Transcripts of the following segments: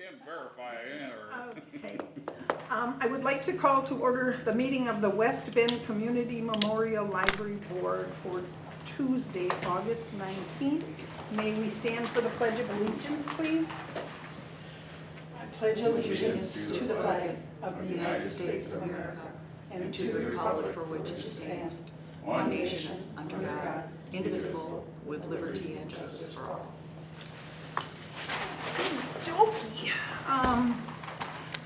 can verify it or. Okay. I would like to call to order the meeting of the West Bend Community Memorial Library Board for Tuesday, August 19th. May we stand for the Pledge of Allegiance, please? I pledge allegiance to the flag of the United States of America and to the republic for which it stands, one nation, under God, indivisible, with liberty and justice for all. Okey-dokey.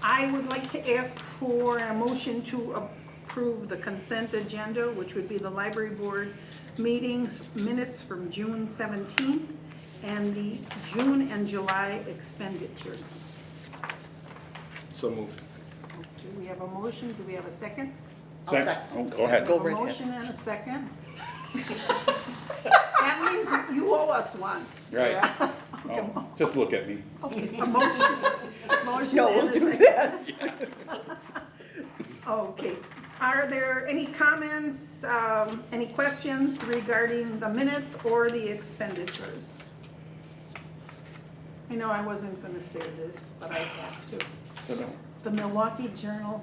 I would like to ask for a motion to approve the consent agenda, which would be the library board meetings minutes from June 17th and the June and July expenditures. So moved. Do we have a motion? Do we have a second? Go ahead. A motion and a second. That means you owe us one. Right. Oh, just look at me. Okay, a motion. Motion No, and we'll a do second. this. Okay, are there any comments, any questions regarding the minutes or the expenditures? I know I wasn't gonna say this, but I have to. Sit down. The Milwaukee Journal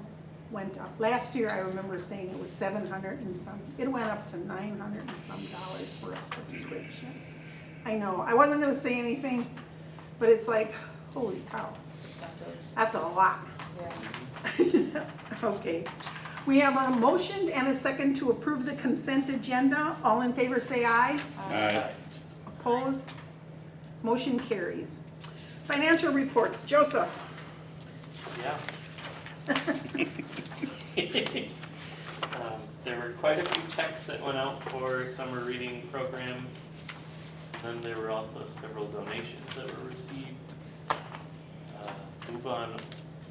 went up. Last year, I remember saying it was 700 and some, it went up to 900 and some dollars for a subscription. I know, I wasn't gonna say anything, but it's like, holy cow, that's a lot. Okay, we have a motion and a second to approve the consent agenda. All in favor say aye. Aye. Opposed? Motion carries. Financial reports, Joseph. Yeah. There were quite a few checks that went out for summer reading program. And there were also several donations that were received. Move on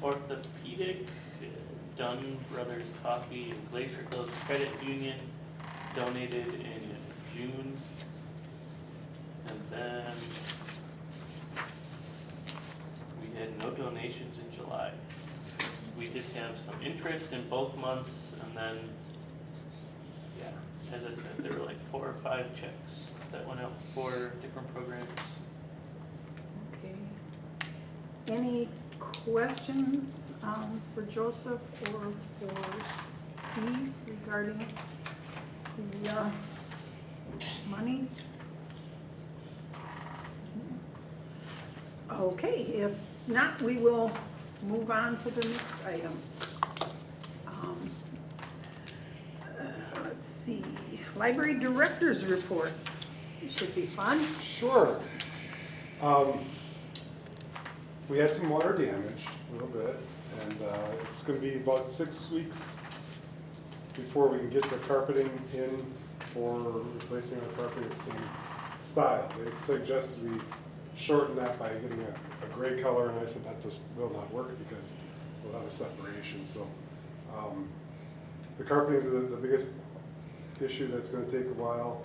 Orthopedic, Dunn Brothers Coffee, and Glacier Hills Credit Union donated in June. And then we had no donations in July. We did have some interest in both months, and then, yeah, as I said, there were like 4 or 5 checks that went out for different programs. Okay. Any questions for Joseph or for Steve regarding the monies? Okay, if not, we will move on to the next item. Let's see, library director's report. It should be fun. Sure. We had some water damage, a little bit, and it's going to be about 6 weeks before we can get the carpeting in for replacing our carpet at the same style. It suggested we shorten that by getting a gray color, and I said that just will not work because we'll have a separation. So the carpeting is the biggest issue that's going to take a while.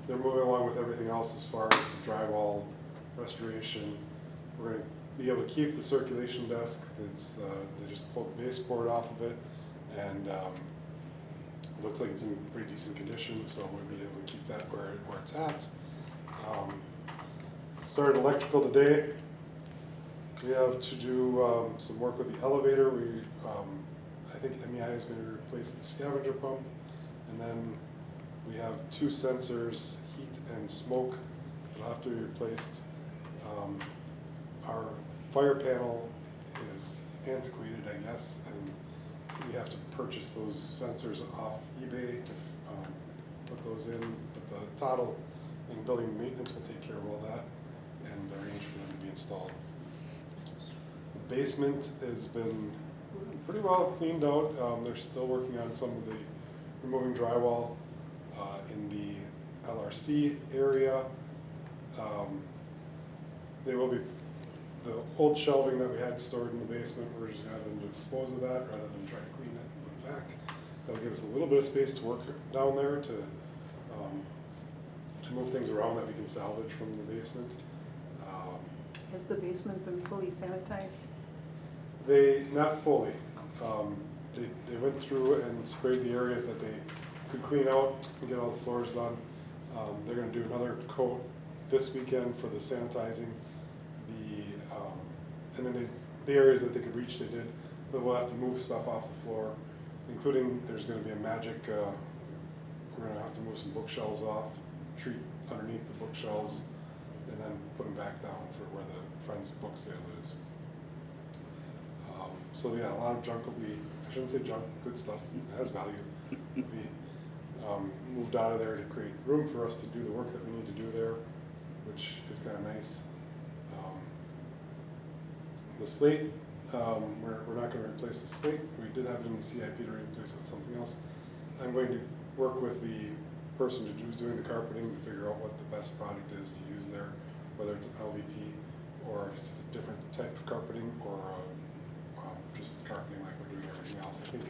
They're moving along with everything else as far as the drywall restoration. We're going to be able to keep the circulation desk. They just pulled the baseboard off of it, and it looks like it's in pretty decent condition, so we'll be able to keep that where it's at. Started electrical today. We have to do some work with the elevator. I think MEI is going to replace the scavenger pump, and then we have 2 sensors, heat and smoke, that will have to be replaced. Our fire panel is antiquated, I guess, and we have to purchase those sensors off eBay to put those in. But the total and building maintenance will take care of all that and arrange for them to be installed. The basement has been pretty well cleaned out. They're still working on some of the removing drywall in the LRC area. They will be, the old shelving that we had stored in the basement, we're just going to have them dispose of that rather than try to clean it and put it back. That'll give us a little bit of space to work down there to move things around that we can salvage from the basement. Has the basement been fully sanitized? Not fully. They went through and sprayed the areas that they could clean out and get all the floors done. They're going to do another coat this weekend for the sanitizing. The And then the areas that they could reach, they did, but we'll have to move stuff off the floor, including, there's gonna be a magic, we're gonna have to move some bookshelves off, treat underneath the bookshelves, and then put them back down for where the Friends book sale is. So yeah, a lot of junk will be, I shouldn't say junk, good stuff, it has value, will be moved out of there to create room for us to do the work that we need to do there, which is kind of nice. The slate, we're not going to replace the slate. We did have it in the CIP to replace it with something else. I'm going to work with the person who's doing the carpeting to figure out what the best product is to use there, whether it's an LVP or if it's a different type of carpeting or just carpeting like we're doing everything else. I think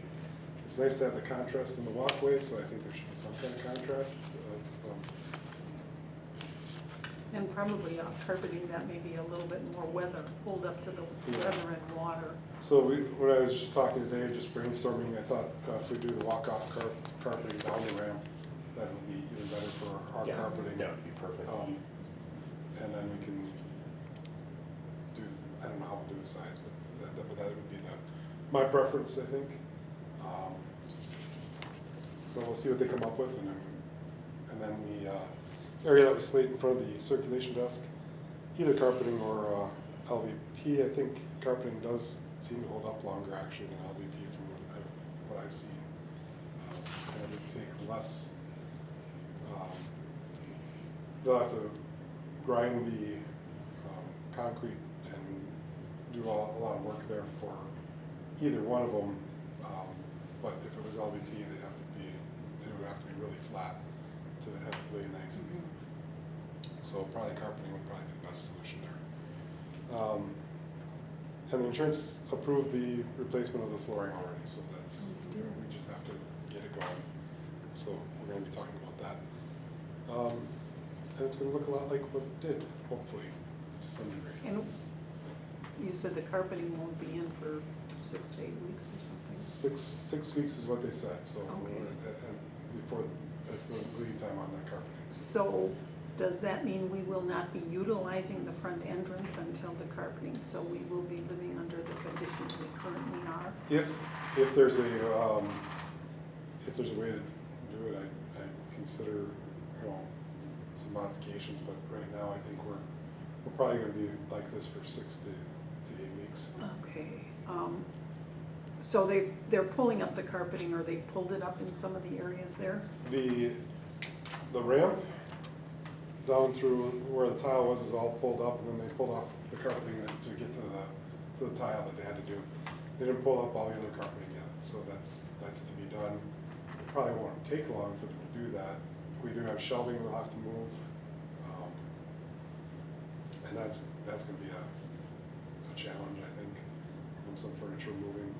it's nice to have the contrast in the walkway, so I think there should be some kind of contrast. And probably carpeting that may be a little bit more weather, hold up to the weather and water. So when I was just talking today, just brainstorming, I thought if we do the walk-off carpeting down the ramp, that would be even better for our carpeting. That would be perfect. And then we can do, I don't know how we'll do the size, but that would be my preference, I think. So we'll see what they come up with, and then the area that was slate in front of the circulation desk, either carpeting or LVP. I think carpeting does seem to hold up longer actually than LVP from what I've seen. And it would take less. They'll have to grind the concrete and do a lot of work there for either one of them. But if it was LVP, it would have to be really flat to have it really nice. So probably carpeting would probably be the best solution there. And the insurance approved the replacement of the flooring already, so that's, we just have to get it going. So we're gonna be talking about that. And it's gonna look a lot like what it did, hopefully, to some degree. And you said the carpeting won't be in for 6 to 8 weeks or something? Six weeks is what they said, so, Okay. and before, that's the lead time on that carpeting. So does that mean we will not be utilizing the front entrance until the carpeting? So we will be living under the conditions we currently are? If there's a way to do it, I consider, some modifications, but right now I think we're probably gonna be like this for 6 to 8 weeks. Okay. So they're pulling up the carpeting, or they pulled it up in some of the areas there? The ramp down through where the tile was is all pulled up, and then they pulled off the carpeting to get to the tile that they had to do. They didn't pull up all the other carpeting yet, so that's to be done. It probably won't take long for them to do that. We do have shelving we'll have to move, and that's gonna be a challenge, I think, from some furniture moving,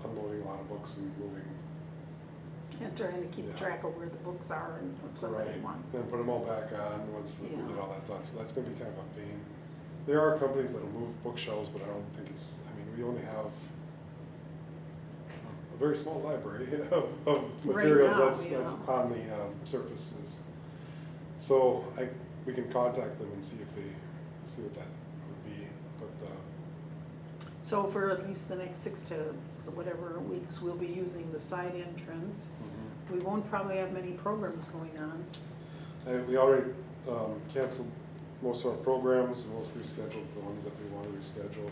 unloading a lot of books and moving. And trying to keep track of where the books are and what somebody wants. Then put them all back on once we Yeah. get all that done, so that's gonna be kind of a pain. There are companies that'll move bookshelves, but I don't think we only have a very small library of materials now, that's on the surfaces. So we can contact them and see what that would be, but. So for at least the next 6 to whatever weeks, we'll be using the side entrance. We won't probably have many programs going on. And we already canceled most of our programs, we'll reschedule the ones that we want to reschedule.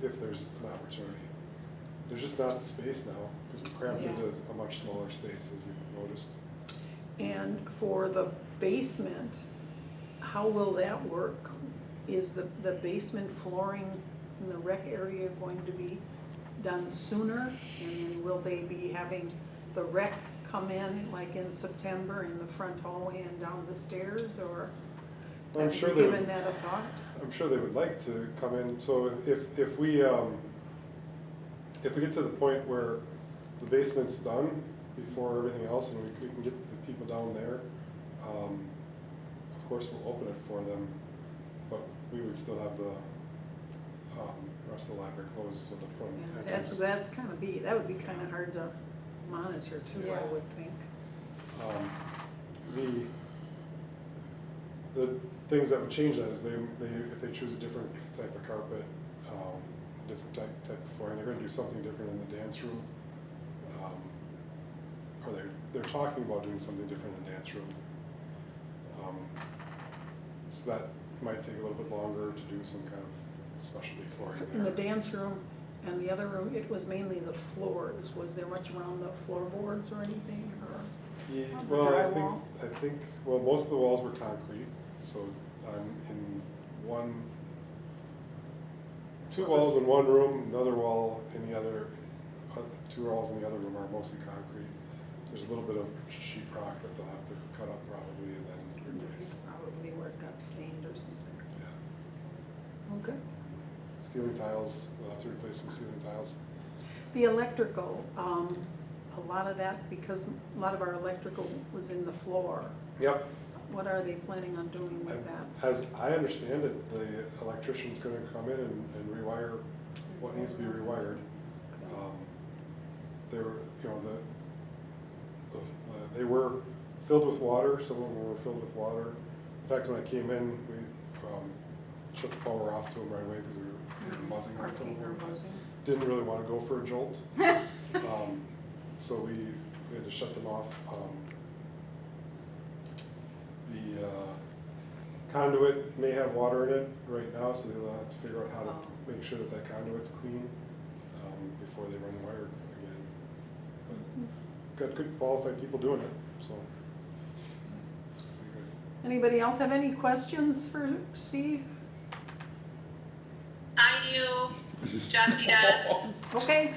If there's an opportunity. There's just not the space now, because we cramped into a much smaller space, as you've noticed. And for the basement, how will that work? Is the basement flooring in the rec area going to be done sooner? And then will they be having the rec come in like in September in the front hallway and down the stairs, or I'm have sure you they given would- that a thought? I'm sure they would like to come in, so if we get to the point where the basement's done before everything else, and we can get the people down there, of course we'll open it for them, but we would still have the rest of the library closed, so the front entrance. That would be kind of hard to monitor too, I would think. the things that would change that is if they choose a different type of carpet, different type of flooring, they're gonna do something different in the dance room. Or they're talking about doing something different in the dance room. So that might take a little bit longer to do some kind of specialty flooring In the there. dance room and the other room, it was mainly the floors. Was there much around the floorboards or anything, or? Yeah, on the well, drywall? I think, well, most of the walls were concrete, so in two walls in one room, another wall in the other, two walls in the other room are mostly concrete. There's a little bit of sheet rock that they'll have to cut up probably and then replace. Probably where it got stained or something. Yeah. Okay. Ceiling tiles, they'll have to replace some ceiling tiles. The electrical, a lot of that, because a lot of our electrical was in the floor. Yep. What are they planning on doing with that? As I understand it, the electrician's gonna come in and rewire what needs to be rewired. They were, you know, they were filled with water, some of them were filled with water. In fact, when I came in, we shut the power off to them right away because we were buzzing on some of them. Didn't really want to go for a jolt. So we had to shut them off. The conduit may have water in it right now, so they'll have to figure out how to make sure that that conduit's clean before they run wire again. But got good qualified people doing it, so. It's pretty good. Anybody else have any questions for Steve? I do. Jesse does. Okay,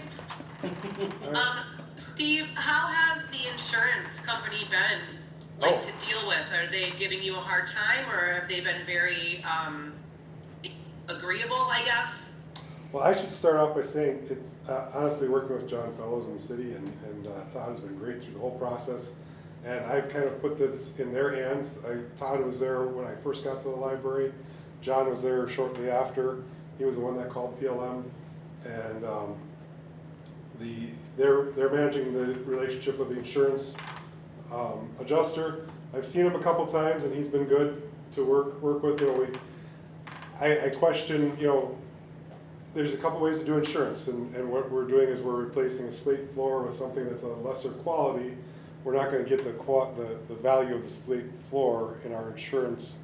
Steve, how has the insurance company been like to deal with? Are they giving you a hard time, or have they been very agreeable, I guess? Well, I should start off by saying it's honestly working with John Fellows in the city and Todd has been great through the whole process. And I've kind of put this in their hands. Todd was there when I first got to the library. John was there shortly after. He was the one that called PLM. And they're managing the relationship with the insurance adjuster. I've seen him a couple times and he's been good to work with. You know, I question, you know, there's a couple ways to do insurance, and what we're doing is we're replacing a slate floor with something that's a lesser quality. We're not going to get the value of the slate floor in our insurance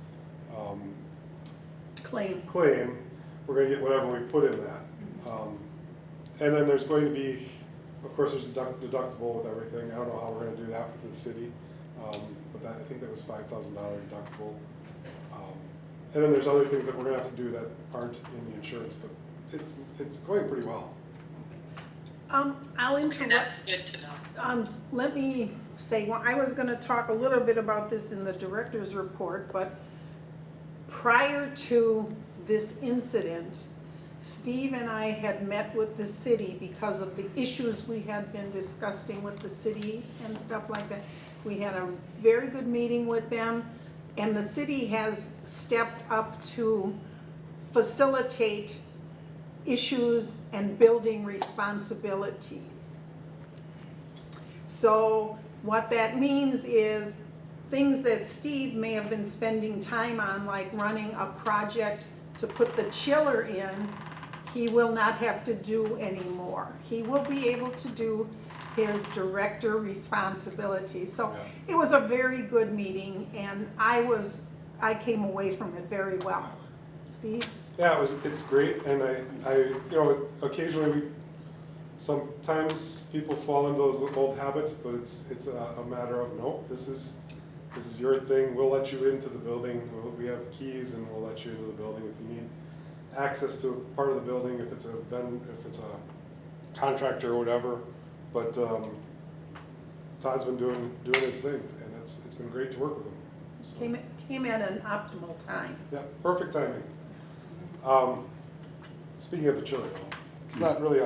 claim. We're going to get whatever we put in that. And then there's going to be, of course, there's a deductible with everything. I don't know how we're going to do that with the city, but I think that was $5,000 deductible. And then there's other things that we're going to have to do that aren't in the insurance, but it's going pretty well. I'll interrupt. That's good to know. Let me say, well, I was gonna talk a little bit about this in the director's report, but prior to this incident, Steve and I had met with the city because of the issues we had been discussing with the city and stuff like that. We had a very good meeting with them, and the city has stepped up to facilitate issues and building responsibilities. So what that means is things that Steve may have been spending time on, like running a project to put the chiller in, he will not have to do anymore. He will be able to do his director responsibility. So it was a very good meeting, and I came away from it very well. Steve? Yeah, it's great, and I you know, occasionally sometimes people fall into those old habits, but it's a matter of, no, this is your thing, we'll let you into the building, we have keys and we'll let you into the building if you need access to a part of the building, if it's a contractor or whatever, but Todd's been doing his thing, and it's been great to work with him. So. Came at an optimal time. Yeah, perfect timing. Speaking of the chiller, it's not really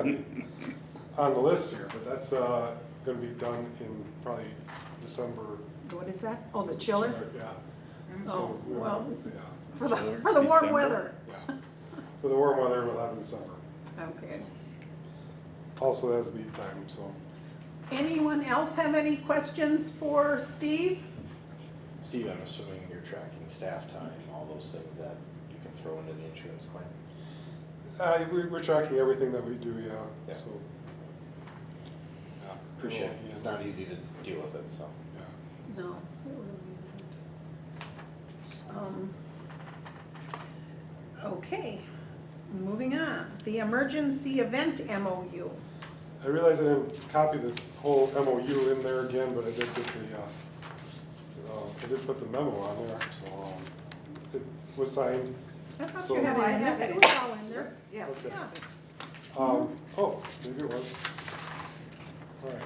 on the list here, but that's going to be done in probably December. What is that? Oh, the chiller? Yeah. Oh, well, yeah. for the Chiller, warm December? weather. Yeah. For the warm weather, we'll have in December. Okay. Also has lead time, so. Anyone else have any questions for Steve? Steve, I'm assuming you're tracking staff time, all those things that you can throw into the insurance claim? We're tracking everything that we do, yeah, Yeah. so. Yeah. Appreciate it. Yeah. It's not easy to deal with it, so. Yeah. No, it really isn't. Okay, moving on. The emergency event MOU. I realize I didn't copy the whole MOU in there again, but I did put the memo on there, so, it was signed. I thought So- you had No, I it in have there. it. It was all in there. Yeah. Okay. Yeah. Oh, maybe it was. All right.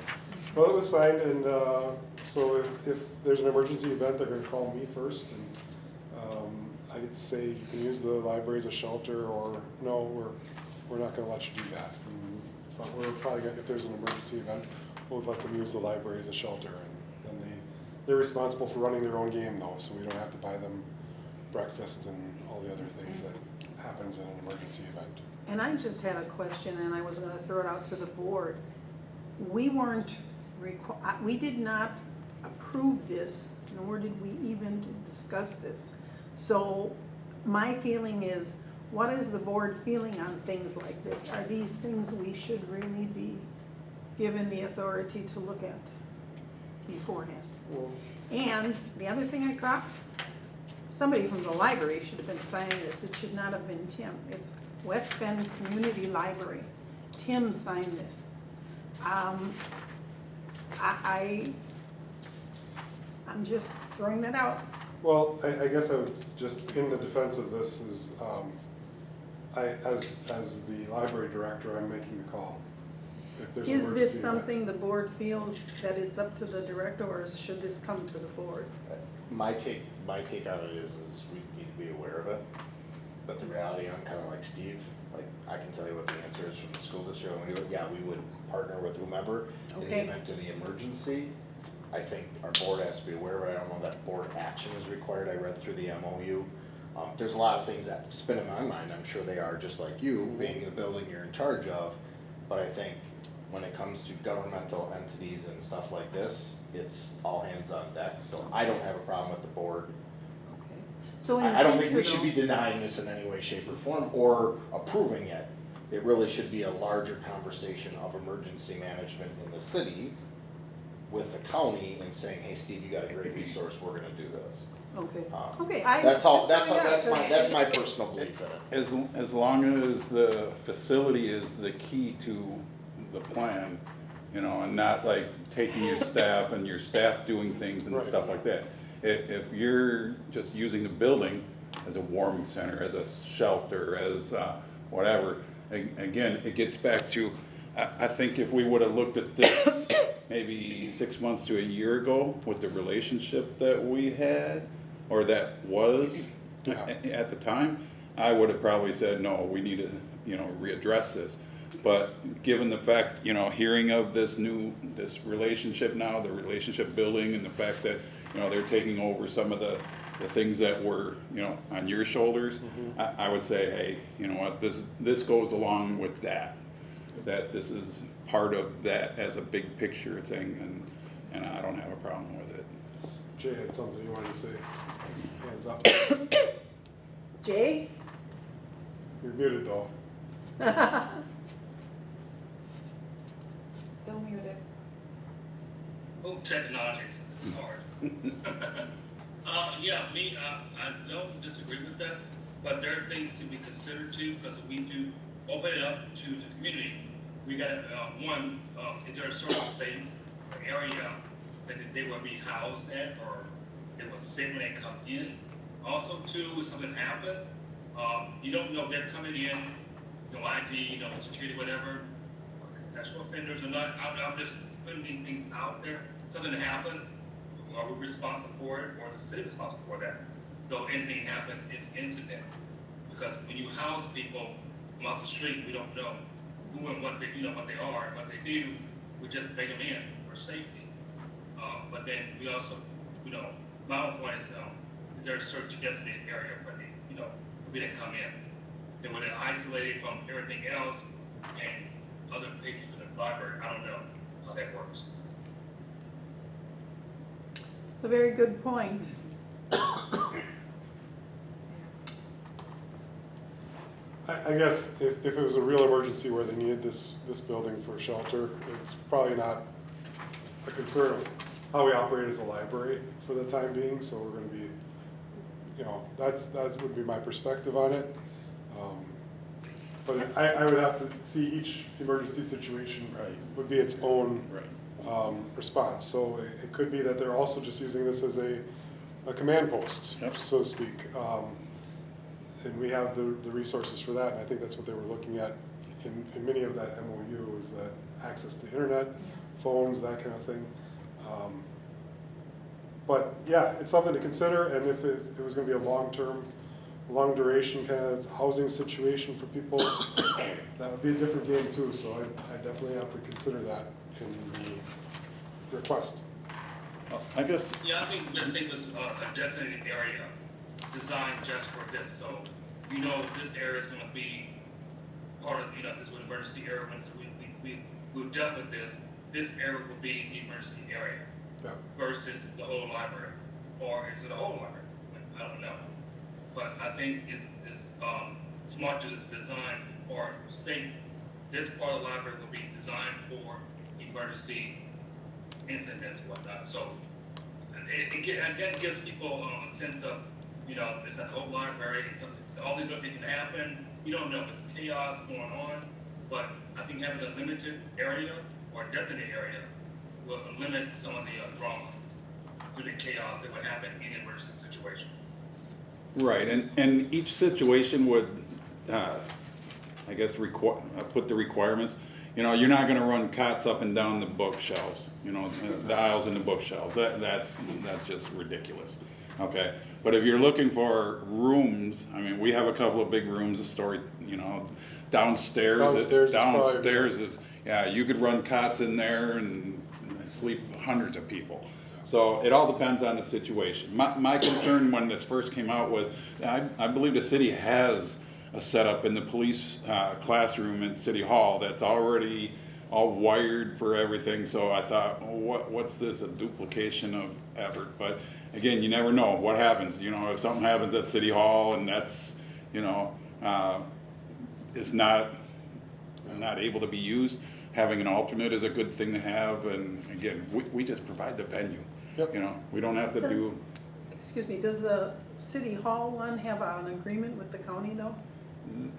Well, it was signed, and so if there's an emergency event, they're gonna call me first, and I'd say you can use the library as a shelter, or no, we're not gonna let you do that. But we're probably gonna, if there's an emergency event, we'll let them use the library as a shelter, and then they're responsible for running their own game though, so we don't have to buy them breakfast and all the other things that happens in an emergency event. And I just had a question, and I was gonna throw it out to the board. We weren't, we did not approve this, nor did we even discuss this. So my feeling is, what is the board feeling on things like this? Are these things we should really be given the authority to look at beforehand? Well, And the other thing I caught, somebody from the library should have been signing this. It should not have been Tim. It's West Bend Community Library. Tim signed this. I'm just throwing that out. well, I guess I would just, in the defense of this is, as the library director, I'm making the call. If there's an Is this emergency event. something the board feels that it's up to the director, or should this come to the board? My take on it is we need to be aware of it, but the reality, I'm kinda like Steve, like, I can tell you what the answer is from the school district, and we would, yeah, we would partner with whomever in the Okay. event of the emergency. I think our board has to be aware of it, I don't know that board action is required, I read through the MOU. There's a lot of things that spin in my mind, I'm sure they are, just like you, being in the building you're in charge of, but I think when it comes to governmental entities and stuff like this, it's all hands on deck, so I don't have a problem with the board. Okay. So in I don't the think we future should be though, denying this in any way, shape, or form, or approving it. It really should be a larger conversation of emergency management in the city with the county and saying, hey, Steve, you got a great resource, we're gonna do this. okay, Um, okay. That's all, just throwing it out, that's my personal belief in it. As long as the facility is the key to the plan, you know, and not like taking your staff and your staff doing things and Right. stuff like that. If you're just using the building as a warming center, as a shelter, as whatever, again, it gets back to, I think if we would have looked at this maybe 6 months to a year ago with the relationship that we had, or that was at the time, I would have probably said, no, we need to, you know, readdress this. But given the fact, you know, hearing of this relationship now, the relationship building, and the fact that, you know, they're taking over some of the things that were, you know, on your shoulders, I would say, hey, you know what, this goes along with that. That this is part of that as a big picture thing, and I don't have a problem with it. Jay had something you wanted to say. Hands up. Jay? You're muted though. Still muted. Oh, technology's hard. Yeah, I don't disagree with that, but there are things to be considered too, because we do open it up to the community. We got, is there a sort of space, or area that they will be housed at, or they will sit when they come in? Also too, if something happens, you don't know if they're coming in, no ID, no security, whatever, or sexual offenders or not. I'm just putting things out there. Something happens, are we responsible for it, or the city responsible for that? So anything happens, it's incident. Because when you house people from off the street, we don't know who and what they, what they are and what they do. We just bring them in for safety. But then we also, my own point is there a certain designated area for these, we didn't come in. Then when they're isolated from everything else and other patrons in the library, I don't know how that works. It's a very good point. I guess if it was a real emergency where they needed this building for shelter, it's probably not a concern of how we operate as a library for the time being, so we're gonna be, you know, that would be my perspective on it. But I would have to see each emergency situation Right. would be its own Right. response. So it could be that they're also just using this as a command post, Yep. so to speak. And we have the resources for that, and I think that's what they were looking at in many of that MOU, is that access to internet, phones, that kind of thing. But yeah, it's something to consider, and if it was gonna be a long-term, long duration kind of housing situation for people, that would be a different game too, so I definitely have to consider that in the request. I guess, Yeah, I think let's say this a designated area designed just for this, so you know this area is gonna be part of, you know, this is an emergency area, once we've dealt with this area will be the emergency area Yeah. versus the whole library, or is it the whole library? I don't know. But I think it's smart to design or state this part of the library will be designed for emergency incidents and whatnot. So it gives people a sense of, you know, it's a whole library, all these other things can happen. You don't know, it's chaos going on. But I think having a limited area or a designated area will limit some of the drama, the chaos that would happen in an emergency situation. right, and each situation would, I guess, put the requirements. You know, you're not gonna run cots up and down the bookshelves, you know, the aisles in the bookshelves. That's just ridiculous, okay? But if you're looking for rooms, I mean, we have a couple of big rooms, a story, you know, downstairs is, yeah, you could run cots in there and sleep hundreds of people. So it all depends on the situation. My concern when this first came out was, I believe the city has a setup in the police classroom in City Hall that's already all wired for everything. So I thought, well, what's this, a duplication of effort? But again, you never know what happens. You know, if something happens at City Hall and that's, you know, is not able to be used, having an alternate is a good thing to have. And again, we just provide the venue. Yep. You know, we don't have to do. Excuse me, does the City Hall one have an agreement with the county though?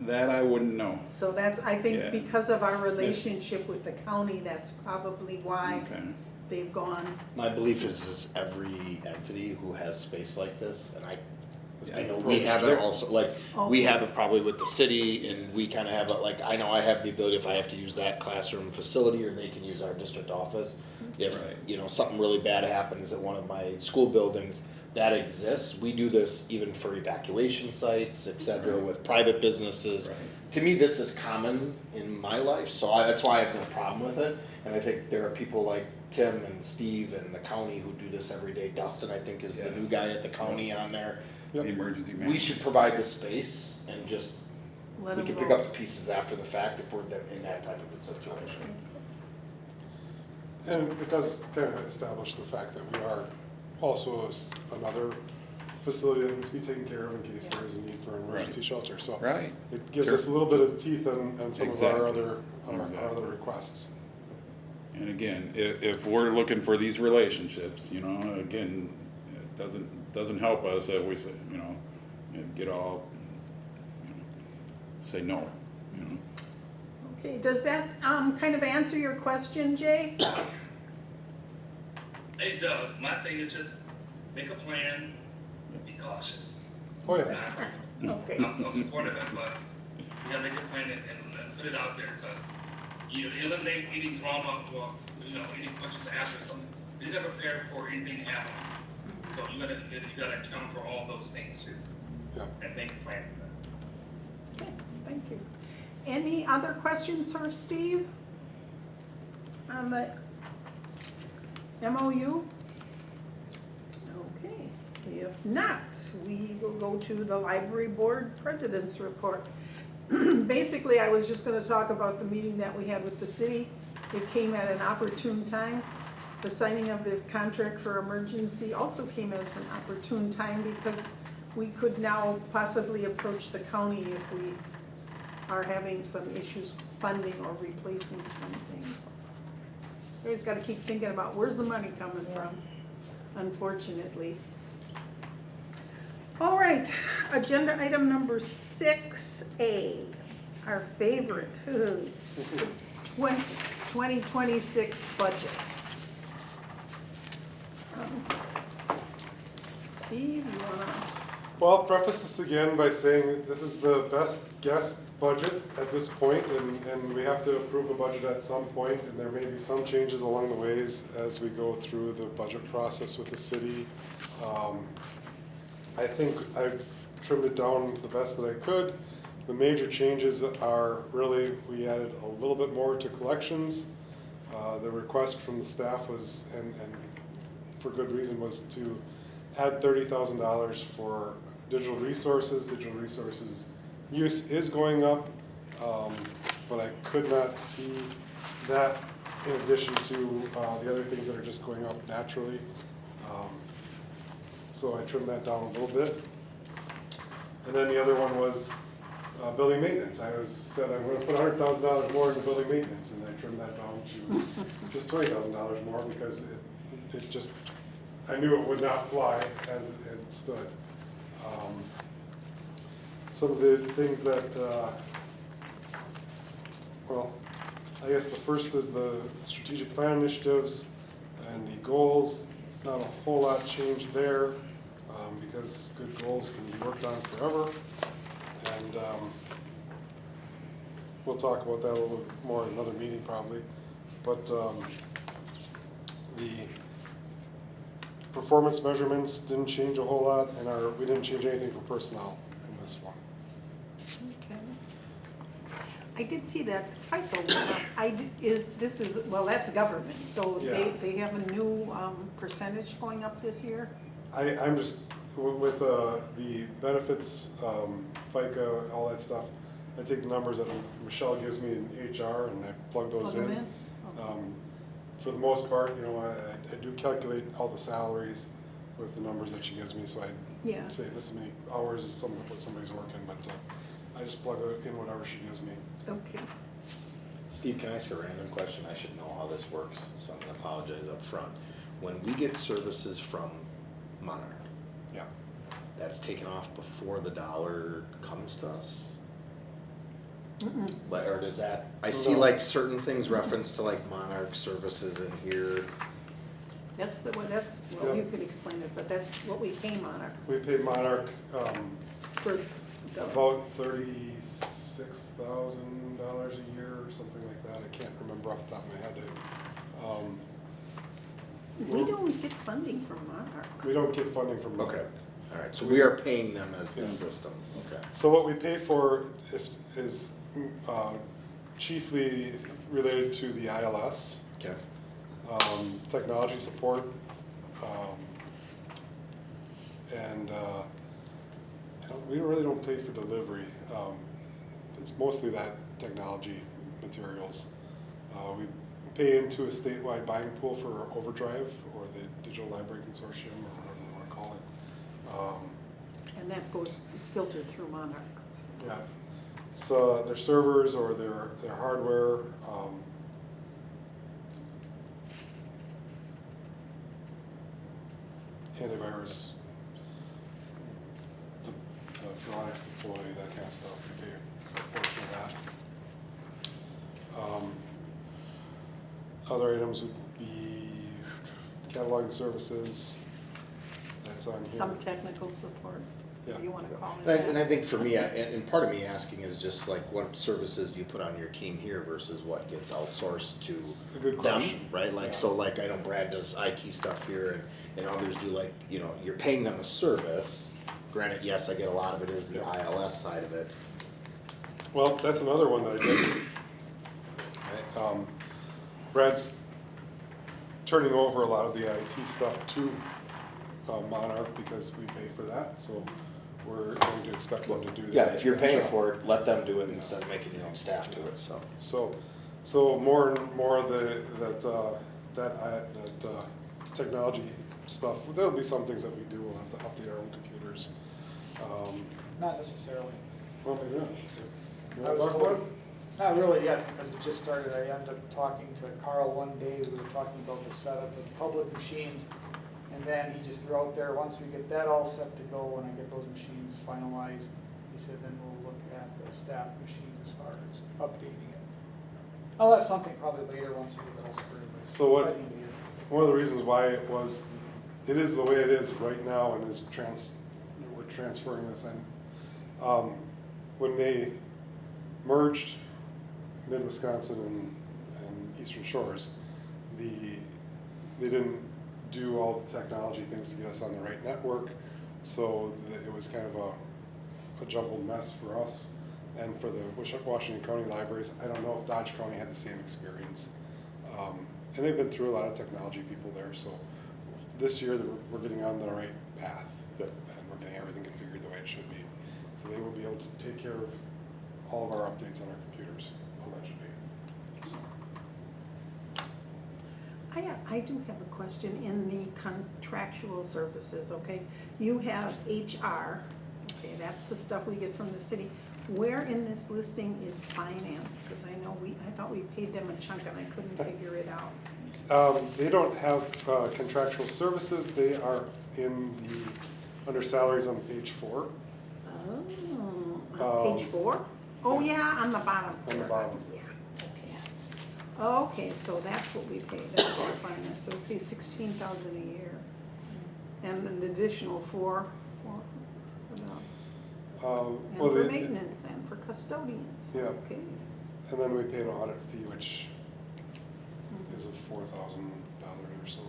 That I wouldn't know. So that's, I think Yeah. because of our relationship with the county, that's probably why Okay. they've gone. My belief is every entity who has space like this, and I know we have it also, like, we have it probably with the city, and we kinda have it, like, I know I have the ability if I have to use that classroom facility, or they can use our district office. If, Right. you know, something really bad happens at one of my school buildings, that exists. We do this even for evacuation sites, et cetera, with private businesses. Right. To me, this is common in my life, so that's why I have no problem with it. And I think there are people like Tim and Steve and the county who do this every day. Dustin, I think, is the Yeah. new guy at the county on there. The emergency We management. should provide the space and just, Let we them can pick go. up the pieces after the fact if we're in that type of a situation. And it does kind of establish the fact that we are also another facility that needs to be taken care of in case there is a need for an emergency shelter, so. Right. It gives Sure. us a little bit of teeth on some of our Exactly. our Exactly. other requests. And again, if we're looking for these relationships, you know, again, it doesn't help us if we say, you know, get all, you know, say no, you know. Okay, does that kind of answer your question, Jay? It does. My thing is just make a plan, be cautious. Oh, yeah. Okay. I'm supportive of it, but we gotta make a plan and put it out there, because you eliminate any drama or, you know, any questions after something. You gotta prepare for anything to happen. So you gotta account for all those things too, Yeah. and make a plan for that. Okay, thank you. Any other questions for Steve on the MOU? Okay, if not, we will go to the library board president's report. Basically, I was just gonna talk about the meeting that we had with the city. It came at an opportune time. The signing of this contract for emergency also came at an opportune time because we could now possibly approach the county if we are having some issues funding or replacing some things. You always gotta keep thinking about where's the money coming from, unfortunately. All right, agenda item number 6A, our favorite, 2026 budget. Steve, you wanna? Well, I'll preface this again by saying that this is the best guess budget at this point, and we have to approve a budget at some point, and there may be some changes along the ways as we go through the budget process with the city. I think I trimmed it down the best that I could. The major changes are really, we added a little bit more to collections. The request from the staff was, and for good reason, was to add $30,000 for digital resources. Digital resources use is going up, but I could not see that in addition to the other things that are just going up naturally. So I trimmed that down a little bit. And then the other one was building maintenance. Said I'm gonna put $100,000 more into building maintenance, and I trimmed that down to just $20,000 more because it just, I knew it would not fly as it stood. Some of the things that, well, I guess the first is the strategic plan initiatives and the goals. Not a whole lot changed there because good goals can be worked on forever. And we'll talk about that a little bit more in another meeting probably. But the performance measurements didn't change a whole lot, and we didn't change anything for personnel in this one. Okay. I did see that FICO, well, that's government, so Yeah. they have a new percentage going up this year? I'm just, with the benefits, FICA, all that stuff, I take the numbers that Michelle gives me in HR and I plug those Plug 'em in. in? Okay. For the most part, I do calculate all the salaries with the numbers that she gives me, so I Yeah. say this many hours is what somebody's working, but I just plug in whatever she gives me. Okay. Steve, can I ask a random question? I should know how this works, so I'm gonna apologize up front. When we get services from Monarch, Yeah. that's taken off before the dollar comes to us? Or does that, I see No. like certain things referenced to like Monarch services in here. That's the one, Yeah. you could explain it, but that's what we pay Monarch We pay Monarch for the, about $36,000 a year or something like that. I can't remember off the top of my head. we don't get funding from Monarch. We don't get funding from Okay, Monarch. all right, so we are paying them as the Yeah. system, okay. So what we pay for is chiefly related to the ILS, Okay. technology support, and we really don't pay for delivery. It's mostly that technology materials. We pay into a statewide buying pool for Overdrive or the Digital Library Consortium or whatever you want to call it. And that is filtered through Monarch. Yeah. So their servers or their hardware. Antivirus, the Veronix deploy, that kind of stuff. We pay a portion of that. Other items would be cataloging services. That's on here. Some technical support, Yeah. if you want to call it And I that. think for me, and part of me asking is just like, what services do you put on your team here versus what gets outsourced to A good them, question. right? Like, Yeah. so like, I know Brad does IT stuff here and others do like, you're paying them a service. Granted, yes, I get a lot of it is the Yeah. ILS side of it. Well, that's another one that I did. Brad's turning over a lot of the IT stuff to Monarch because we pay for that, so we're going to expect them to do that. Yeah, if you're paying for it, let them do it instead of making your own staff do it, so. So more and more of that technology stuff, there'll be some things that we do, we'll have to update our own computers. Not necessarily. Well, maybe not. You wanna talk about it? Not really yet, because it just started. I ended up talking to Carl one day, we were talking about the setup of public machines. And then he just threw out there, once we get that all set to go, and I get those machines finalized, he said then we'll look at the staff machines as far as updating it. I'll have something probably later once we get it all squared away. So what- By the end of the year. One of the reasons why it is the way it is right now and we're transferring this in. When they merged Mid-Wisconsin and Eastern Shores, they didn't do all the technology things to get us on the right network, so it was kind of a jumbled mess for us and for the Washington County libraries. I don't know if Dodge County had the same experience. And they've been through a lot of technology people there, so this year we're getting on the right path, and we're getting everything configured the way it should be. So they will be able to take care of all of our updates on our computers, allegedly. I do have a question in the contractual services, okay? You have HR, okay, that's the stuff we get from the city. Where in this listing is finance? Because I know I thought we paid them a chunk and I couldn't figure it out. They don't have contractual services. They are under salaries on page 4. Oh, on page 4? Oh, yeah, on the bottom. On the there. bottom. Yeah, okay. Okay, so that's what we paid, that's the finance, so we pay $16,000 a year. And an additional $4 and Well, for maintenance and for custodians. Yeah. Okay. And then we pay an audit fee, which is a $4,000 or so.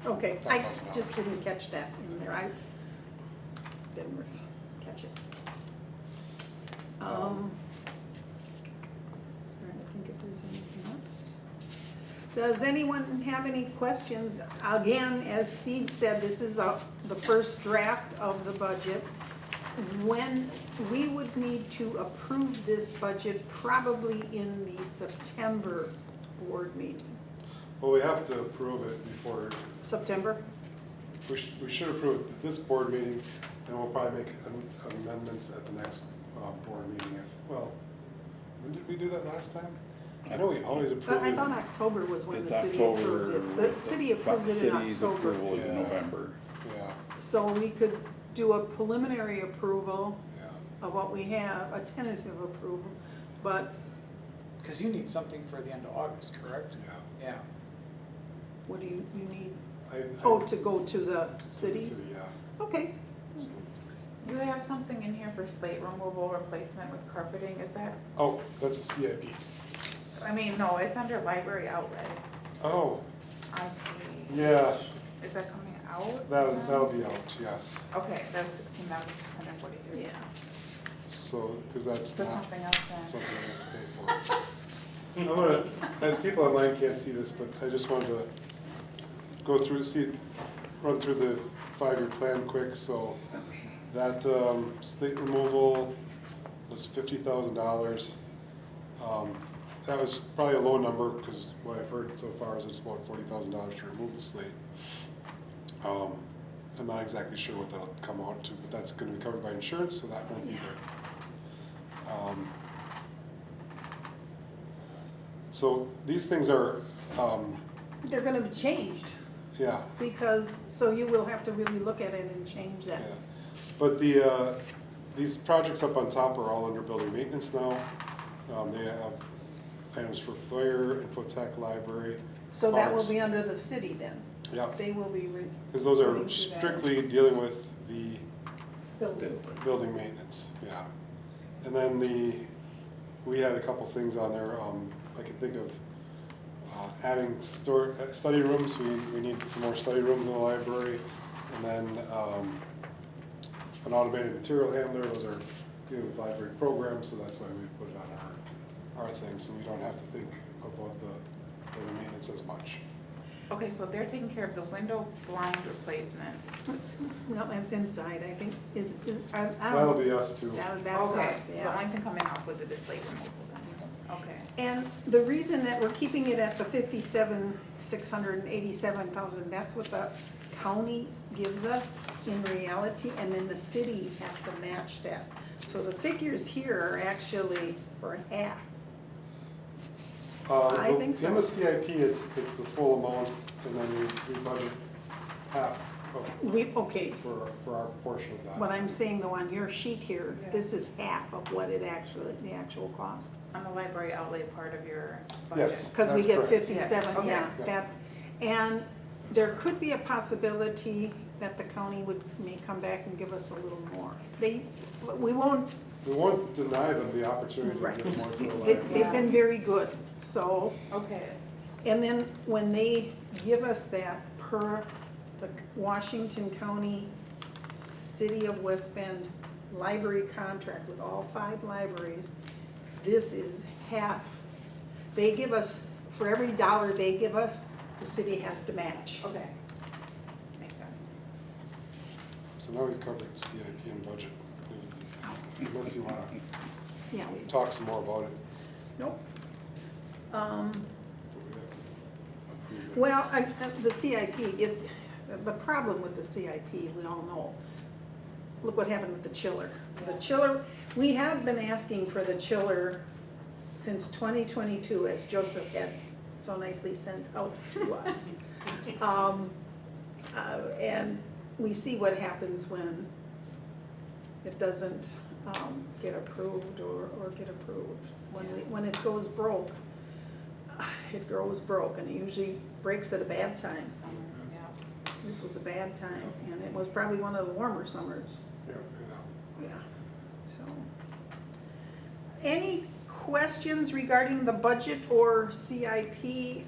Okay, I $5,000. just didn't catch that in there, I didn't catch it. Trying to think if there's anything else. Does anyone have any questions? Again, as Steve said, this is the first draft of the budget. When we would need to approve this budget, probably in the September board meeting. Well, we have to approve it before, September? we should approve it at this board meeting, and we'll probably make amendments at the next board meeting. When did we do that last time? I know we always approve I it. thought October was when It's the city October. approved it. The city approves it in City's October. approval is in Yeah. November. Yeah, So we could do a preliminary approval yeah. of what we have, a tentative approval, but Because you need something for the end of August, correct? Yeah. Yeah. what do you need? I- Oh, to go to the city? City, yeah. Okay, So- Do they have something in here for slate removal replacement with carpeting? Is that, Oh, that's the CIP. I mean, no, it's under library outlet. Oh, I see. yeah, Is that coming out? that'll be out, yes. Okay, that's 16,643. yeah. So, because that's Put not something else in. something we have to pay for. I'm gonna, and people online can't see this, but I just wanted to run through the 5-year plan quick. So that slate removal was $50,000. That was probably a low number because what I've heard so far is it's about $40,000 to remove the slate. I'm not exactly sure what that'll come out to, but that's going to be covered by insurance, so that won't be there. So these things are, They're gonna be changed, yeah, because, so you will have to really look at it and change that. yeah. But these projects up on top are all under building maintenance now. They have items for fire, infotech, library. So that will parks. be under the city then? Yeah, They will be because those are According to that. strictly dealing with the building. building maintenance, yeah. And then we had a couple things on there, I can think of adding study rooms. We need some more study rooms in the library. And then an automated material handler, those are dealing with library programs, so that's why we put it on our thing, so we don't have to think about the maintenance as much. Okay, so they're taking care of the window blind replacement. No, that's inside, I think, I don't That'll know. be us too. That's Okay, us, so the yeah. only thing coming off would be the slate removal then. Okay. And the reason that we're keeping it at the 687,000, that's what the county gives us in reality, and then the city has to match that. So the figures here are actually for half. I Well, think so. In the CIP, it's the full amount, and then we budget half Okay, for our portion of that. but I'm saying though on your sheet here, this is half of what it actually, the actual cost. On the library outlay part of your budget. Yes. Because we That's get correct. 57, Yeah, okay. yeah, Yeah. that, and there could be a possibility that the county may come back and give us a little more. We won't. We won't deny them the opportunity to Right. give more to the They- library. They've been very good, so, Okay, and then when they give us that per the Washington County, City of West Bend library contract with all 5 libraries, this is half. They give us, for every dollar they give us, the city has to match. okay. Makes sense. So now we've covered CIP and budget. Unless you wanna Yeah, we, talk some more about it. nope. Well, the CIP, the problem with the CIP, we all know, look what happened with the chiller. The chiller, we have been asking for the chiller since 2022, as Joseph had so nicely sent out to us. And we see what happens when it doesn't get approved or get approved. When it goes broke, it grows broke, and it usually breaks at a bad time. Yeah. This was a bad time, and it was probably one of the warmer summers. Yeah, Yeah, so. Any questions regarding the budget or CIP?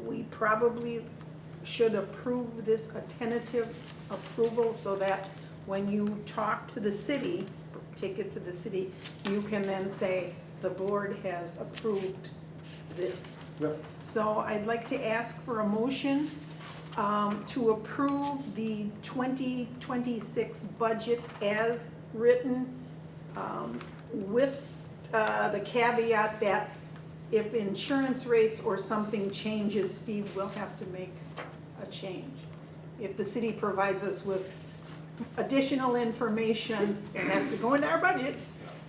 We probably should approve this, a tentative approval, so that when you talk to the city, take it to the city, you can then say, the board has approved this. Yep. So I'd like to ask for a motion to approve the 2026 budget as written, with the caveat that if insurance rates or something changes, Steve will have to make a change. If the city provides us with additional information that has to go into our budget,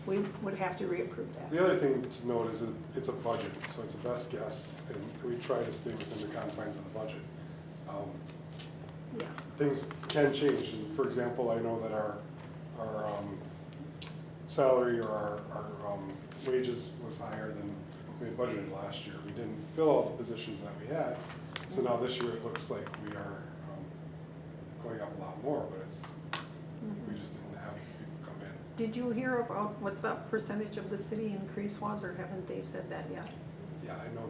we would have to reapprove that. The other thing to note is that it's a budget, so it's a best guess, and we try to stay within the confines of the budget. Yeah. Things can change, and for example, I know that our salary or our wages was higher than we had budgeted last year. We didn't fill all the positions that we had, so now this year it looks like we are going up a lot more, but we just didn't have people come in. Did you hear about what the percentage of the city increase was, or haven't they said that yet? Yeah, I know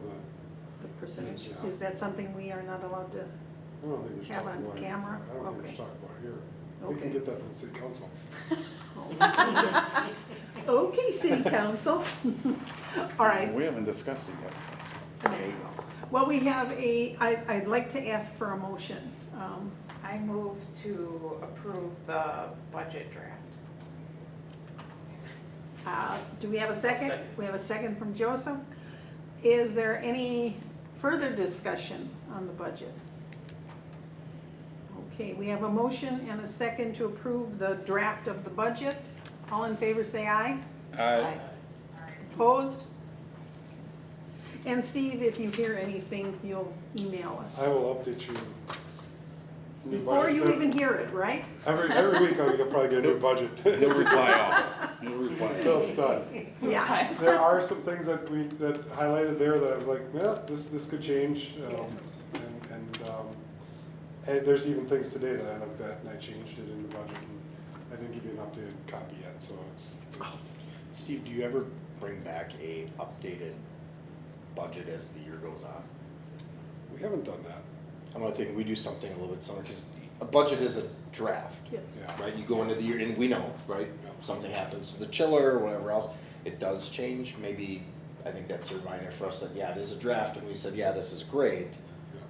The percentage, Yeah. is that something we are not allowed to? I don't think we should Have talk on about it. camera? I don't think we Okay. should talk about it here. We Okay. can get that from the city council. Okay, city council. All right, We haven't discussed it yet, so. there you go. Well, we have I'd like to ask for a motion. I move to approve the budget draft. Do we have a second? Second. We have a second from Joseph. Is there any further discussion on the budget? Okay, we have a motion and a second to approve the draft of the budget. All in favor say aye. Aye. Opposed? And Steve, if you hear anything, you'll email us. I will update you. New Before budget. you So even hear it, right? Every week I'll probably get a new budget. He'll reply all. He'll reply. Until it's done. Yeah. There are some things that highlighted there that I was like, yeah, this could change. And there's even things today that I looked at and I changed it in the budget, and I didn't give you an updated copy yet, so it's. Steve, do you ever bring back a updated budget as the year goes on? We haven't done that. I'm not thinking we do something a little bit similar, because a budget is a draft, Yes. Yeah. right? You go into the year, and we know, right? Yeah. Something happens to the chiller or whatever else, it does change, maybe, I think that's a reminder for us that, yeah, it is a draft, and we said, yeah, this is great. Yeah.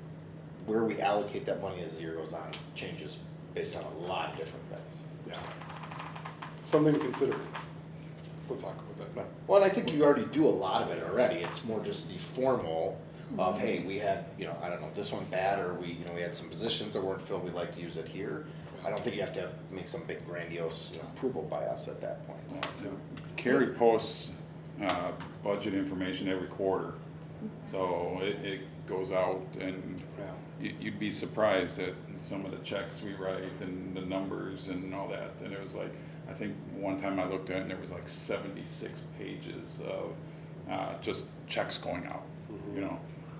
Where we allocate that money as the year goes on changes based on a lot of different things. Yeah. Something to consider. We'll talk about that. Well, and I think you already do a lot of it already, it's more just the formal of, hey, we had, I don't know, this one bad, or we had some positions that weren't filled, we'd like to use it here. I don't think you have to make some big grandiose approval by us at that point. Yeah. Carrie posts budget information every quarter, so it goes out, and you'd be surprised at some of the checks we write and the numbers and all that. And it was like, I think one time I looked at it and there was like 76 pages of just checks going out, you know.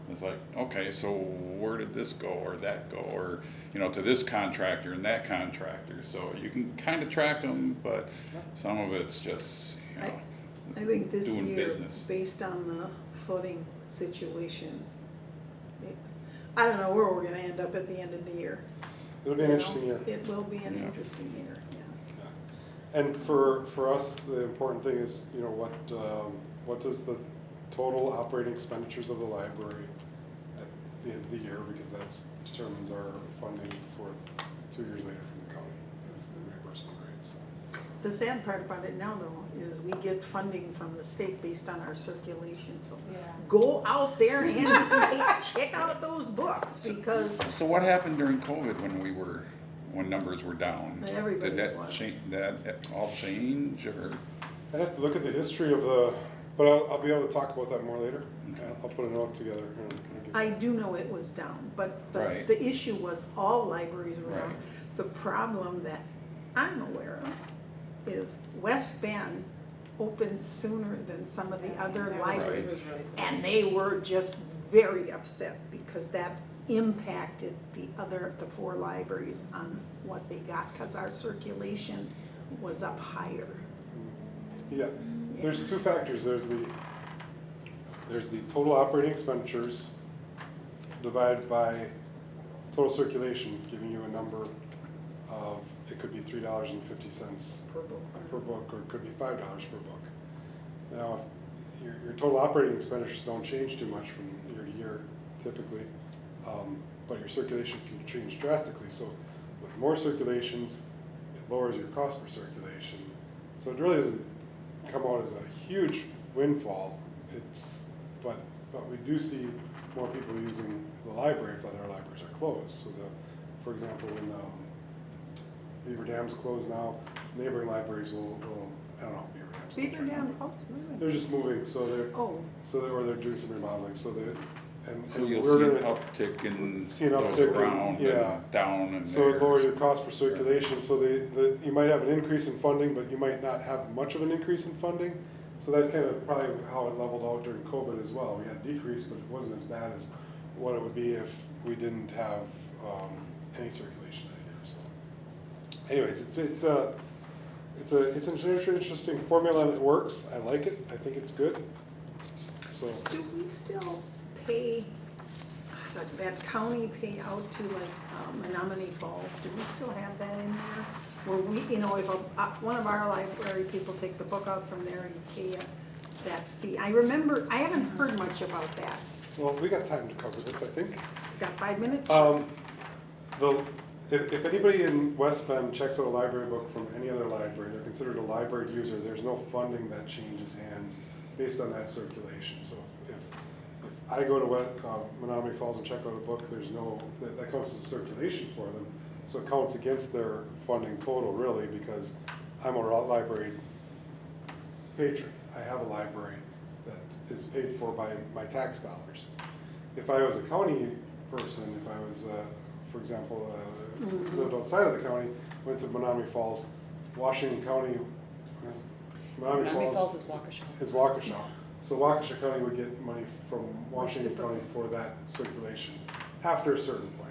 It's like, okay, so where did this go or that go, or, you know, to this contractor and that contractor. So you can kind of track them, but some of it's just, you know, I think this doing year, business. based on the footing situation, I don't know where we're gonna end up at the end of the year. It'll be an You interesting know, year. It will be an Yeah. interesting year, yeah. And for us, the important thing is, you know, what does the total operating expenditures of the library at the end of the year, because that determines our funding for 2 years later from the county. That's the reimbursement rate, so. The sad part about it now, though, is we get funding from the state based on our circulation, so Yeah. go out there and check out those books, because So what happened during COVID when numbers were down? Everybody Did that was. change, that all change, or? I'd have to look at the history of but I'll be able to talk about that more later. Okay. I'll put a note together. and kind of give- I do know it was down, but Right. the issue was all libraries were down. Right. The problem that I'm aware of is West Bend opened sooner than some of the other Their libraries. was really slow. And they were just very upset because that impacted the 4 libraries on what they got, because our circulation was up higher. Yeah, there's 2 factors. There's the total operating expenditures divided by total circulation, giving you a number of, it could be $3.50 Per book. per book, or it could be $5 per book. Now, your total operating expenditures don't change too much from year to year typically, but your circulations can change drastically. So with more circulations, it lowers your cost per circulation. So it really doesn't come out as a huge windfall. But we do see more people using the library if other libraries are closed. So for example, when Beaver Dam's closed now, neighboring libraries will I don't know, Beaver Dam, oh, it's They're moving. just moving, so Oh, or they're doing some remodeling, so So you'll we're see an gonna- uptick in See an those uptick in- around yeah. and down and So it there. lowers your cost per circulation, so you might have an increase in funding, but you might not have much of an increase in funding. So that's kind of probably how it leveled out during COVID as well. We had a decrease, but it wasn't as bad as what it would be if we didn't have any circulation that year, so. Anyways, it's an interesting formula and it works. I like it. I think it's good. So do we still pay, that county pay out to like Menominee Falls? Do we still have that in there? Where we, you know, if one of our library people takes a book out from there and pay that fee? I remember, I haven't heard much about that. well, we got time to cover this, I think. Got 5 minutes? If anybody in West Bend checks out a library book from any other library, they're considered a library user. There's no funding that changes hands based on that circulation. So if I go to Menominee Falls and check out a book, there's no, that counts as a circulation for them. So it counts against their funding total really, because I'm a library patron. I have a library that is paid for by my tax dollars. If I was a county person, if I was, for example, lived outside of the county, went to Menominee Falls, Washington County, Menominee Falls is Waukesha. is Waukesha. So Waukesha County would get money from Washington County for that circulation after a certain point.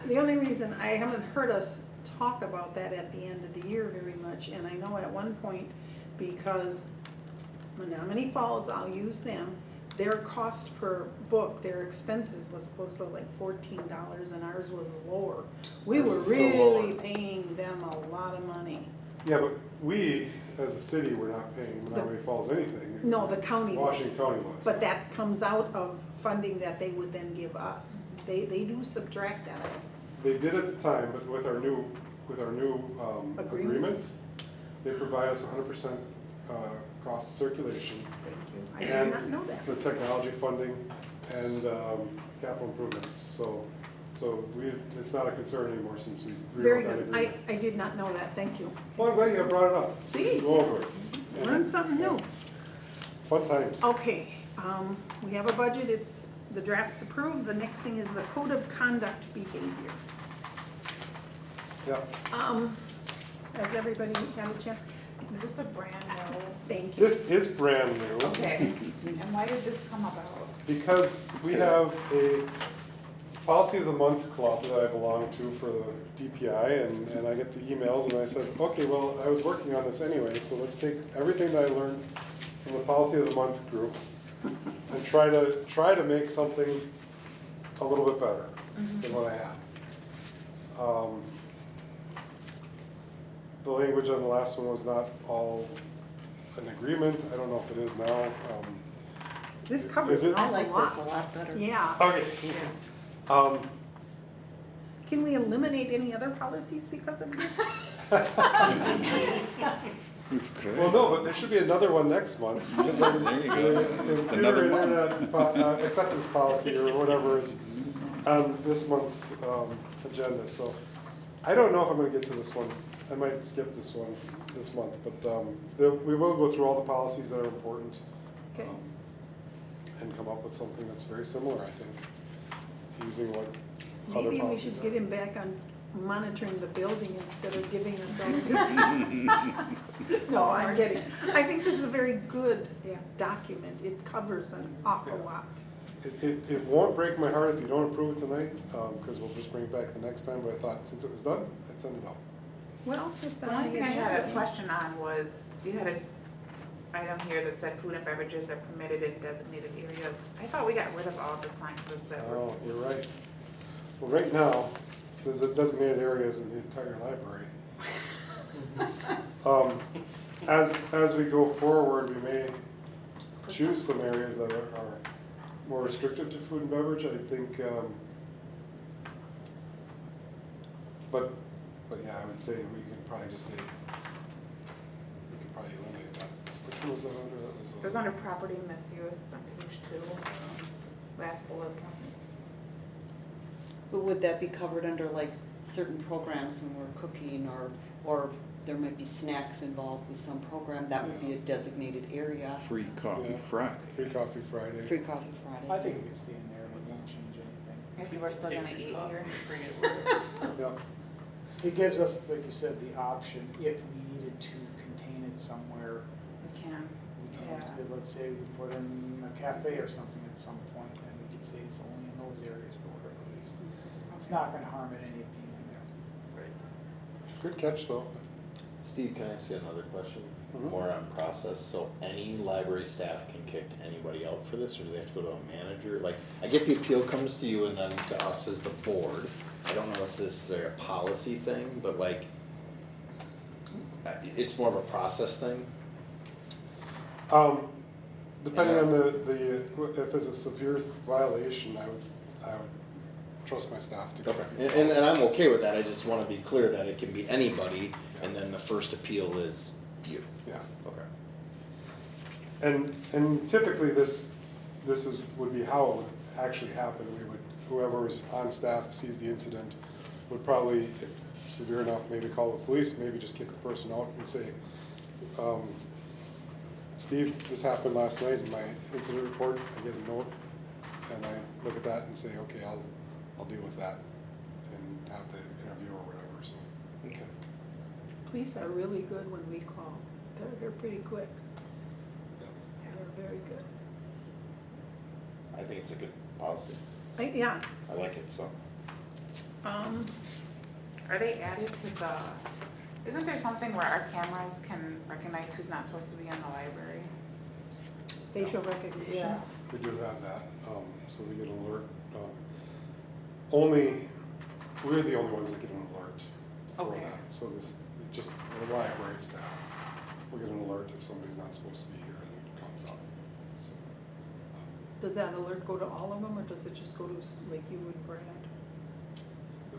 The only reason, I haven't heard us talk about that at the end of the year very much, and I know at one point, because Menominee Falls, I'll use them, their cost per book, their expenses was supposed to like $14 and ours was lower. We Ours were is still lower. really paying them a lot of money. Yeah, but we, as a city, we're not paying Menominee Falls anything. No, the county was. Washington County was. But that comes out of funding that they would then give us. They do subtract that. They did at the time, but with our new agreement, they provide us 100% cost circulation. Thank you. I did And not know that. the technology funding and capital improvements. So it's not a concern anymore since we Very rewrote that good. agreement. I did not know that. Thank you. Well, I'm glad you brought it up. See? Go over it. Learn something new. Fun times. Okay, we have a budget, the draft's approved, the next thing is the code of conduct behavior. Yeah. Has everybody had a chance? Is this a brand new? Thank you. This is brand new. Okay, and why did this come about? Because we have a policy of the month club that I belong to for the DPI, and I get the emails, and I said, okay, well, I was working on this anyway, so let's take everything that I learned from the policy of the month group and try to make something a little bit better than what I had. The language on the last one was not all an agreement. I don't know if it is now. This covers Is it? an I awful like lot. this a lot better. Yeah. Okay. Can we eliminate any other policies because of this? Well, no, but there should be another one next month. Because There you go. the It's another internet acceptance policy or whatever is on this month's agenda. So I don't know if I'm going to get to this one. I might skip this one this month, but we will go through all the policies that are important Okay. and come up with something that's very similar, I think, using what other Maybe we policies should are. get him back on monitoring the building instead of giving us all this. No, I'm kidding. I think this is a very good Yeah. document. It covers an awful Yeah. lot. It won't break my heart if you don't approve it tonight, because we'll just bring it back the next time, but I thought since it was done, I'd send it out. Well, it's The on only the thing I had a agenda. question on was, you had an item here that said food and beverages are permitted in designated areas. I thought we got rid of all the signs that said. Oh, you're right. Well, right now, there's a designated areas in the entire library. As we go forward, we may choose some areas that are more restrictive to food and beverage, I think. But yeah, I would say we could probably just say, we could probably eliminate that. Which one was that under? That was, It was under property misuse on page 2, last bullet point. But would that be covered under like certain programs when we're cooking or there might be snacks involved with some program, that would be a designated area? Free coffee Yeah. Friday. Free Coffee Friday. Free Coffee Friday? I think it could stay in there, and it won't change anything. If you were still gonna eat here. Bring it wherever, so. Yeah. It gives us, like you said, the option, if we needed to contain it somewhere, We can. we can, Yeah. let's say we put in a cafe or something at some point, then we could say it's only in those areas for whatever reason. It's not gonna harm it any of being in there. Right. Good catch, though. Steve, can I ask you another question? Mhm. More on process, so any library staff can kick anybody out for this, or do they have to go to a manager? Like, I get the appeal comes to you and then to us as the board. I don't know if this is a policy thing, but like, it's more of a process thing. Depending on if it's a severe violation, I would trust my staff to go. Okay, and I'm okay with that, I just wanna be clear that it can be anybody, and then the first appeal is you. Yeah. Okay. And typically would be how it would actually happen. Whoever is on staff sees the incident would probably, if severe enough, maybe call the police, maybe just kick the person out and say, Steve, this happened last night in my incident report. I get a note and I look at that and say, okay, I'll deal with that and have the interview or whatever, so. Okay. Police are really good when we call. They're pretty quick. They're very good. I think it's a good policy, Yeah. I like it, so. Are they added to the, isn't there something where our cameras can recognize who's not supposed to be in the library? Facial recognition. Yeah. We do have that, so we get an alert. We're the only ones that get an alert for Okay. that. So just the library staff will get an alert if somebody's not supposed to be here and it comes up. So, Does that alert go to all of them, or does it just go to like you and Brad?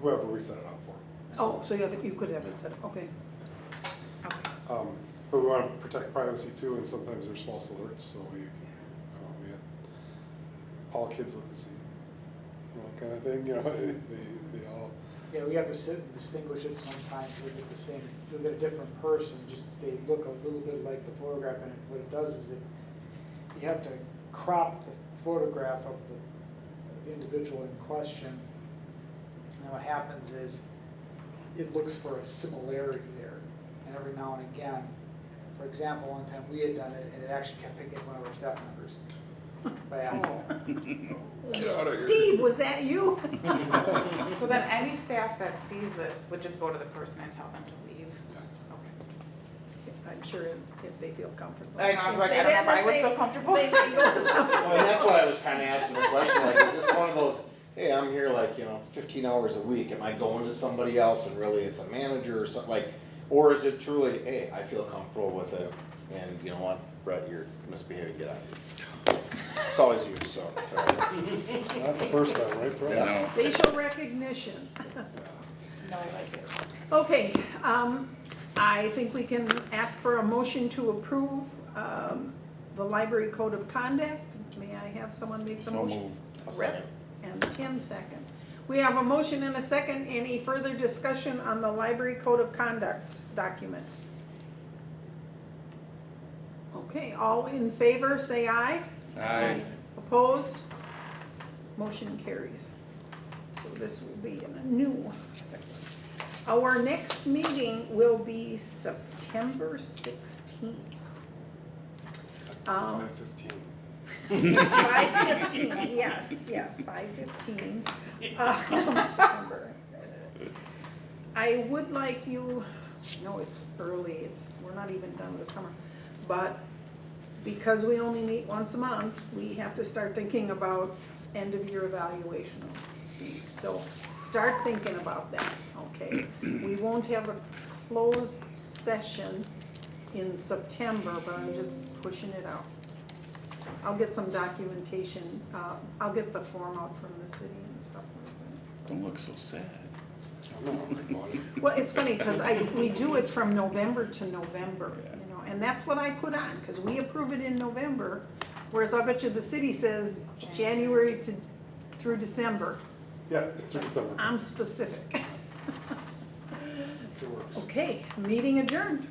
whoever we set it up for. Oh, so you could have it set up, okay. Okay. But we want to protect privacy too, and sometimes there's false alerts, so we all kids look the same, kind of thing, they all Yeah, we have to sit and distinguish it sometimes, you'll get a different person, just they look a little bit like the photograph, and what it does is you have to crop the photograph of the individual in question. And what happens is, it looks for a similarity there, and every now and again, for example, one time we had done it, and it actually kept picking up one of our staff members by accident. Get out of here. Steve, was that you? So then any staff that sees this would just go to the person and tell them to leave? I'm sure if they feel comfortable. I know, I was like, If I don't know if I would they- feel comfortable. they may go to someone. Well, and that's why I was kinda asking the question, like, is this one of those, hey, I'm here like, 15 hours a week, am I going to somebody else and really it's a manager or something, like, or is it truly, hey, I feel comfortable with it, and you know what, Brett, you're misbehaving, get out of here. It's always you, so, sorry. Not the first time, right, Brett? No. Facial recognition. No, I like it. Okay, I think we can ask for a motion to approve the library code of conduct. May I have someone make the So motion? moved. I'll Rep second. and Tim second. We have a motion and a second. Any further discussion on the library code of conduct document? Okay, all in favor, say aye. Aye. Opposed? Motion carries. So this will be in a new. Our next meeting will be September 16th. 5:15. 5:15, yes, 5:15. September. I would like you, no, it's early, we're not even done with summer, but because we only meet once a month, we have to start thinking about end of year evaluation, Steve. So start thinking about that, okay? We won't have a closed session in September, but I'm just pushing it out. I'll get some documentation, I'll get the form out from the city and stuff like that. Don't look so sad. Well, it's funny, because we do it from November to November, and that's what I put on, because we approve it in November, whereas I bet you the city says January through December. Yeah, it's through December. I'm specific. It works. Okay, meeting adjourned.